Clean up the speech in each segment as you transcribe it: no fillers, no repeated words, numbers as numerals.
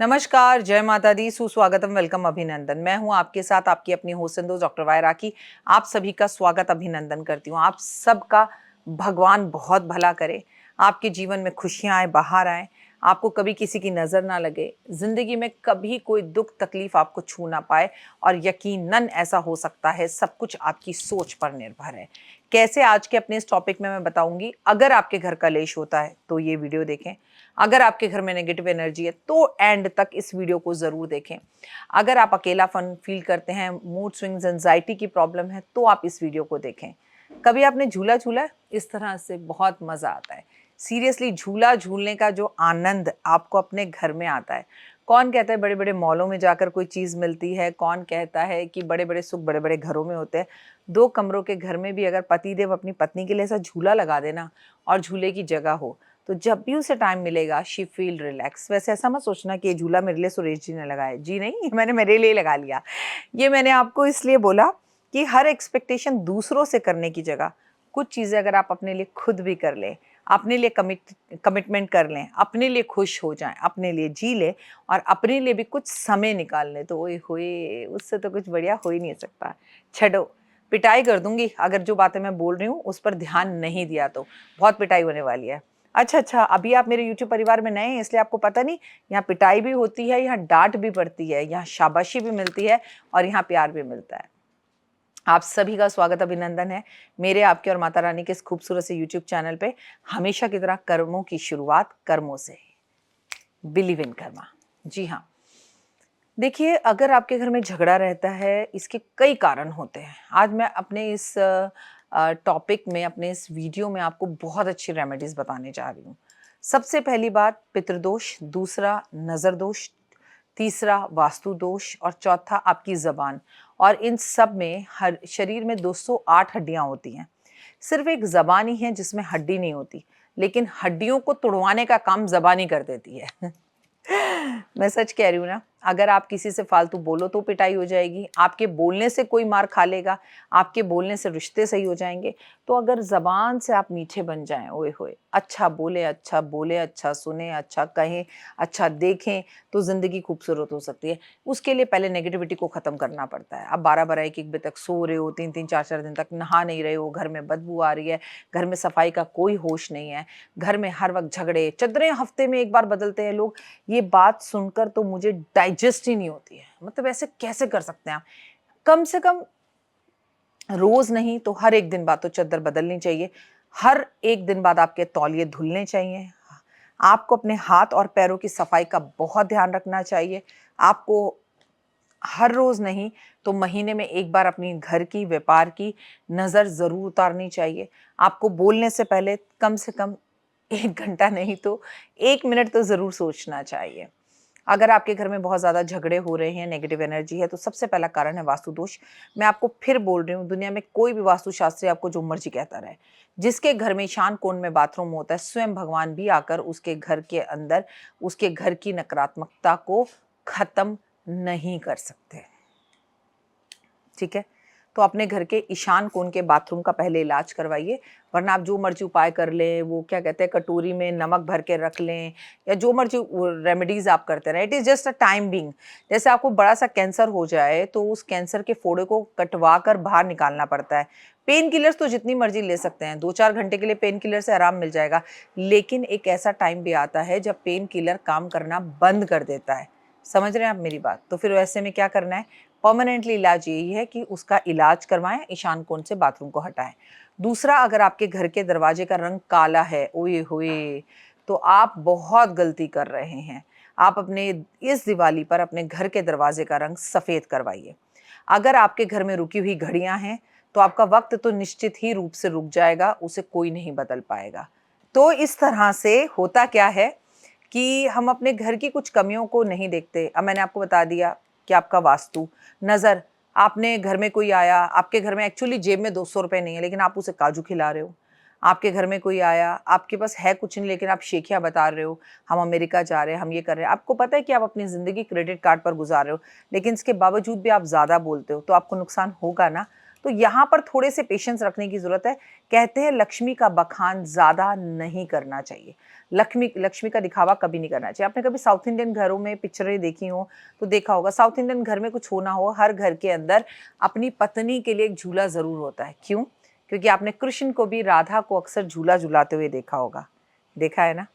नमस्कार, जय माता दी, सुस्वागतम, वेलकम, अभिनंदन। मैं हूं आपके साथ आपकी अपनी होस्ट दोस्त डॉक्टर वाई राकी। आप सभी का स्वागत अभिनंदन करती हूं। आप सबका भगवान बहुत भला करे, आपके जीवन में खुशियां आए, बाहर आए, आपको कभी किसी की नज़र ना लगे, ज़िंदगी में कभी कोई दुख तकलीफ आपको छू ना पाए। और यकीनन ऐसा हो सकता है, सब कुछ आपकी सोच पर निर्भर है। कैसे, आज के अपने इस टॉपिक में मैं बताऊंगी। अगर आपके घर कलेश होता है तो ये वीडियो देखें। अगर आपके घर में नेगेटिव एनर्जी है तो एंड तक इस वीडियो को ज़रूर देखें। अगर आप अकेलापन फील करते हैं, मूड स्विंग्स, एंजाइटी की प्रॉब्लम है, तो आप इस वीडियो को देखें। कभी आपने झूला झूला, इस तरह से बहुत मज़ा आता है। सीरियसली, झूला झूलने का जो आनंद आपको अपने घर में आता है। कौन कहता है बड़े बड़े मॉलों में जाकर कोई चीज़ मिलती है, कौन कहता है कि बड़े बड़े सुख बड़े बड़े घरों में होते हैं। दो कमरों के घर में भी अगर पतिदेव अपनी पत्नी के लिए ऐसा झूला लगा देना और झूले की जगह हो, तो जब भी उसे टाइम मिलेगा शी फील रिलैक्स। वैसे ऐसा मत सोचना कि ये झूला मेरे लिए सुरेश जी ने लगाया, जी नहीं, ये मैंने मेरे लिए लगा लिया। ये मैंने आपको इसलिए बोला कि हर एक्सपेक्टेशन दूसरों से करने की जगह कुछ चीज़ें अगर आप अपने लिए खुद भी कर लें, अपने लिए कमिटमेंट कर लें, अपने लिए खुश हो जाएं, अपने लिए जी लें और अपने लिए भी कुछ समय निकाल लें, तो ओए होए, उससे तो कुछ बढ़िया हो ही नहीं सकता। छड़ो, पिटाई कर दूंगी अगर जो बातें मैं बोल रही हूँ उस पर ध्यान नहीं दिया तो। बहुत पिटाई होने वाली है। अच्छा, अभी आप मेरे YouTube परिवार में नए हैं इसलिए आपको पता नहीं, यहाँ पिटाई भी होती है, यहाँ डांट भी पड़ती है, यहाँ शाबाशी भी मिलती है और यहाँ प्यार भी मिलता है। आप सभी का स्वागत अभिनंदन है मेरे, आपके और माता रानी के इस खूबसूरत से YouTube चैनल पे। हमेशा की तरह कर्मों की शुरुआत कर्मों से, बिलीव इन कर्मा। जी हाँ, देखिए, अगर आपके घर में झगड़ा रहता है, इसके कई कारण होते हैं। आज मैं अपने इस टॉपिक में, अपने इस वीडियो में आपको बहुत अच्छी रेमेडीज बताने जा रही हूँ। सबसे पहली बात पितृदोष, दूसरा नज़र दोष, तीसरा वास्तु दोष और चौथा आपकी ज़बान। और इन सब में हर शरीर में 208 हड्डियां होती हैं। सिर्फ एक ज़बान ही है जिसमें हड्डी नहीं होती, लेकिन हड्डियों को तुड़वाने का काम ज़बान ही कर देती है। मैं सच कह रही हूँ ना। अगर आप किसी से फालतू बोलो तो पिटाई हो जाएगी, आपके बोलने से कोई मार खा लेगा, आपके बोलने से रिश्ते सही हो जाएंगे। तो अगर जबान से आप मीठे बन जाएं, ओए होए, अच्छा बोले, अच्छा बोले, अच्छा सुने, अच्छा कहें, अच्छा देखें, तो जिंदगी खूबसूरत हो सकती है। उसके लिए पहले नेगेटिविटी को खत्म करना पड़ता है। आप 12-12 1-1 बजे तक सो रहे हो, 3-3 4-4 दिन तक नहा नहीं रहे हो, घर में बदबू आ रही है, घर में सफाई का कोई होश नहीं है, घर में हर वक्त झगड़े, चदरें हफ्ते में एक बार बदलते हैं लोग। ये बात सुनकर तो मुझे डाइजेस्ट ही नहीं होती है। मतलब ऐसे कैसे कर सकते हैं आप? कम से कम रोज नहीं तो हर एक दिन बाद तो चद्दर बदलनी चाहिए। हर एक दिन बाद आपके तौलिए धुलने चाहिए। आपको अपने हाथ और पैरों की सफाई का बहुत ध्यान रखना चाहिए। आपको हर रोज नहीं तो महीने में एक बार अपनी घर की, व्यापार की नजर जरूर उतारनी चाहिए। आपको बोलने से पहले कम से कम 1 घंटा नहीं तो 1 मिनट तो जरूर सोचना चाहिए। अगर आपके घर में बहुत ज़्यादा झगड़े हो रहे हैं, नेगेटिव एनर्जी है, तो सबसे पहला कारण है वास्तु दोष। मैं आपको फिर बोल रही हूँ, दुनिया में कोई भी वास्तुशास्त्री आपको जो मर्जी कहता रहे, जिसके घर में ईशान कोण में बाथरूम होता है, स्वयं भगवान भी आकर उसके घर के अंदर उसके घर की नकारात्मकता को खत्म नहीं कर सकते। ठीक है, तो अपने घर के ईशान कोण के बाथरूम का पहले इलाज करवाइए। वरना आप जो मर्जी उपाय कर लें, वो क्या कहते हैं, कटोरी में नमक भर के रख लें या जो मर्जी रेमेडीज आप करते रहें, it is just a time being. जैसे आपको बड़ा सा कैंसर हो जाए तो उस कैंसर के फोड़े को कटवा कर बाहर निकालना पड़ता है। पेन किलर्स तो जितनी मर्जी ले सकते हैं, 2-4 घंटे के लिए पेन किलर से आराम मिल जाएगा, लेकिन एक ऐसा टाइम भी आता है जब पेन किलर काम करना बंद कर देता है। समझ रहे हैं आप मेरी बात? तो फिर ऐसे में क्या करना है? परमानेंटली इलाज यही है कि उसका इलाज करवाएं, ईशान कोण से बाथरूम को हटाएं। दूसरा, अगर आपके घर के दरवाजे का रंग काला है, ओए होए, तो आप बहुत गलती कर रहे हैं। आप अपने इस दिवाली पर अपने घर के दरवाजे का रंग सफ़ेद करवाइए। अगर आपके घर में रुकी हुई घड़ियां हैं तो आपका वक्त तो निश्चित ही रूप से रुक जाएगा, उसे कोई नहीं बदल पाएगा। तो इस तरह से होता क्या है कि हम अपने घर की कुछ कमियों को नहीं देखते। अब मैंने आपको बता दिया कि आपका वास्तु, नज़र, आपने घर में कोई आया, आपके घर में एक्चुअली जेब में 200 रुपये नहीं है लेकिन आप उसे काजू खिला रहे हो। आपके घर में कोई आया, आपके पास है कुछ नहीं लेकिन आप शेखियाँ बता रहे हो, हम अमेरिका जा रहे हैं, हम ये कर रहे हैं। आपको पता है कि आप अपनी ज़िंदगी क्रेडिट कार्ड पर गुजार रहे हो, लेकिन इसके बावजूद भी आप ज़्यादा बोलते हो, तो आपको नुकसान होगा ना। तो यहाँ पर थोड़े से पेशेंस रखने की जरूरत है। कहते हैं लक्ष्मी का बखान ज्यादा नहीं करना चाहिए, लक्ष्मी का दिखावा कभी नहीं करना चाहिए। आपने कभी साउथ इंडियन घरों में पिक्चरें देखी हो तो देखा होगा, साउथ इंडियन घर में कुछ होना हो, हर घर के अंदर अपनी पत्नी के लिए एक झूला जरूर होता है। क्यों? क्योंकि आपने कृष्ण को भी राधा को अक्सर झूला झूलाते हुए देखा होगा, देखा है ना।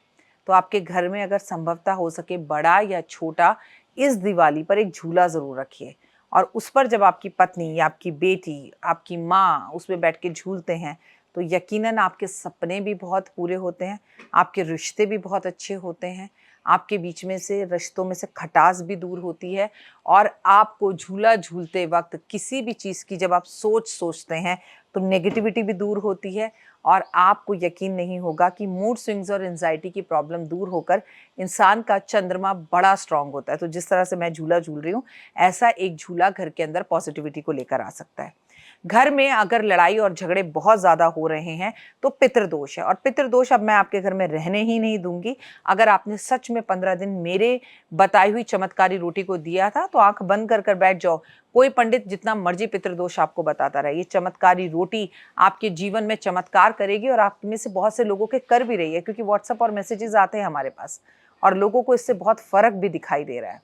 तो आपके घर में अगर संभवतः हो सके बड़ा या छोटा, इस दिवाली पर एक झूला जरूर रखिए, और उस पर जब आपकी पत्नी या आपकी बेटी, आपकी माँ उसमें बैठ के झूलते हैं तो यकीनन आपके सपने भी बहुत पूरे होते हैं, आपके रिश्ते भी बहुत अच्छे होते हैं, आपके बीच में से रिश्तों में से खटास भी दूर होती है, और आपको झूला झूलते वक्त किसी भी चीज़ की जब आप सोचते हैं तो नेगेटिविटी भी दूर होती है, और आपको यकीन नहीं होगा कि मूड स्विंग्स और एंजाइटी की प्रॉब्लम दूर होकर इंसान का चंद्रमा बड़ा स्ट्रांग होता है। तो जिस तरह से मैं झूला झूल रही हूँ, ऐसा एक झूला घर के अंदर पॉजिटिविटी को लेकर आ सकता है। घर में अगर लड़ाई और झगड़े बहुत ज़्यादा हो रहे हैं तो पितृदोष है, और पितृदोष अब मैं आपके घर में रहने ही नहीं दूंगी। अगर आपने सच में 15 दिन मेरे बताई हुई चमत्कारी रोटी को दिया था तो आंख बंद कर बैठ जाओ। कोई पंडित जितना मर्जी पितृदोष आपको बताता रहे, ये चमत्कारी रोटी आपके जीवन में चमत्कार करेगी, और आप में से बहुत से लोगों के कर भी रही है, क्योंकि व्हाट्सएप और मैसेजेस आते हैं हमारे पास और लोगों को इससे बहुत फर्क भी दिखाई दे रहा है।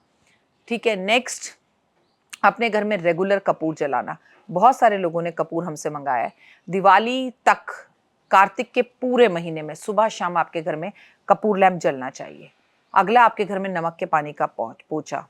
ठीक है, नेक्स्ट, अपने घर में रेगुलर कपूर जलाना। बहुत सारे लोगों ने कपूर हमसे मंगाया है। दिवाली तक, कार्तिक के पूरे महीने में सुबह शाम आपके घर में कपूर लैंप जलना चाहिए। अगला, आपके घर में नमक के पानी का पोछा।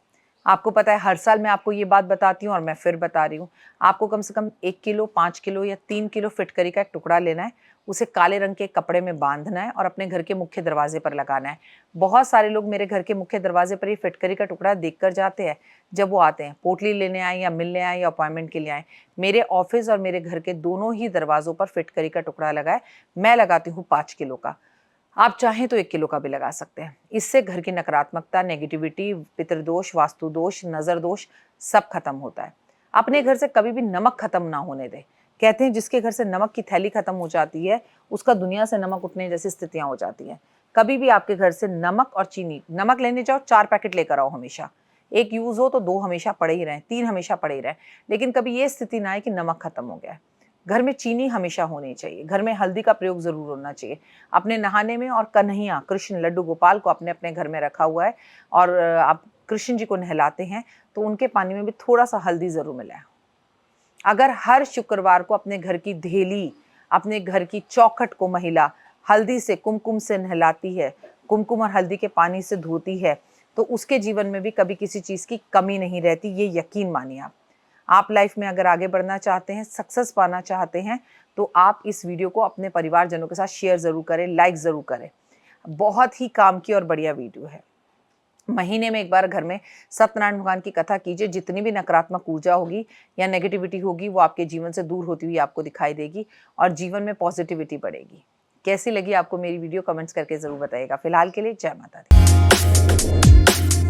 आपको पता है हर साल मैं आपको ये बात बताती हूँ और मैं फिर बता रही हूँ, आपको कम से कम 1 किलो, 5 किलो या 3 किलो फिटकरी का एक टुकड़ा लेना है, उसे काले रंग के कपड़े में बांधना है और अपने घर के मुख्य दरवाजे पर लगाना है। बहुत सारे लोग मेरे घर के मुख्य दरवाजे पर ये फिटकरी का टुकड़ा देखकर जाते हैं जब वो आते हैं, पोटली लेने आए या मिलने आए या अपॉइंटमेंट के लिए आए। मेरे ऑफिस और मेरे घर के दोनों ही दरवाजों पर फिटकरी का टुकड़ा लगा है। मैं लगाती हूँ 5 किलो का, आप चाहें तो 1 किलो का भी लगा सकते हैं। इससे घर की नकारात्मकता, नेगेटिविटी, पितृदोष, वास्तु दोष, नजर दोष सब खत्म होता है। अपने घर से कभी भी नमक खत्म ना होने दें। कहते हैं जिसके घर से नमक की थैली खत्म हो जाती है उसका दुनिया से नमक उठने जैसी स्थितियां हो जाती हैं। कभी भी आपके घर से नमक और चीनी, नमक लेने जाओ 4 पैकेट लेकर आओ हमेशा, एक यूज हो तो 2 हमेशा पड़े ही रहें, 3 हमेशा पड़े ही रहें, लेकिन कभी ये स्थिति ना आए कि नमक खत्म हो गया है। घर में चीनी हमेशा होनी चाहिए, घर में हल्दी का प्रयोग जरूर होना चाहिए। अपने नहाने में, और कन्हैया, कृष्ण, लड्डू गोपाल को अपने अपने घर में रखा हुआ है, और आप कृष्ण जी को नहलाते हैं तो उनके पानी में भी थोड़ा सा हल्दी जरूर मिलाएं। अगर हर शुक्रवार को अपने घर की धेली, अपने घर की चौखट को महिला हल्दी से, कुमकुम से नहलाती है, कुमकुम और हल्दी के पानी से धोती है, तो उसके जीवन में भी कभी किसी चीज की कमी नहीं रहती, ये यकीन मानिए। आप लाइफ में अगर आगे बढ़ना चाहते हैं, सक्सेस पाना चाहते हैं, तो आप इस वीडियो को अपने परिवारजनों के साथ शेयर जरूर करें, लाइक जरूर करें। बहुत ही काम की और बढ़िया वीडियो है। महीने में एक बार घर में सत्यनारायण भगवान की कथा कीजिए। जितनी भी नकारात्मक ऊर्जा होगी या नेगेटिविटी होगी वो आपके जीवन से दूर होती हुई आपको दिखाई देगी और जीवन में पॉजिटिविटी बढ़ेगी। कैसी लगी आपको मेरी वीडियो, कमेंट्स करके जरूर बताइएगा। फिलहाल के लिए जय माता दी।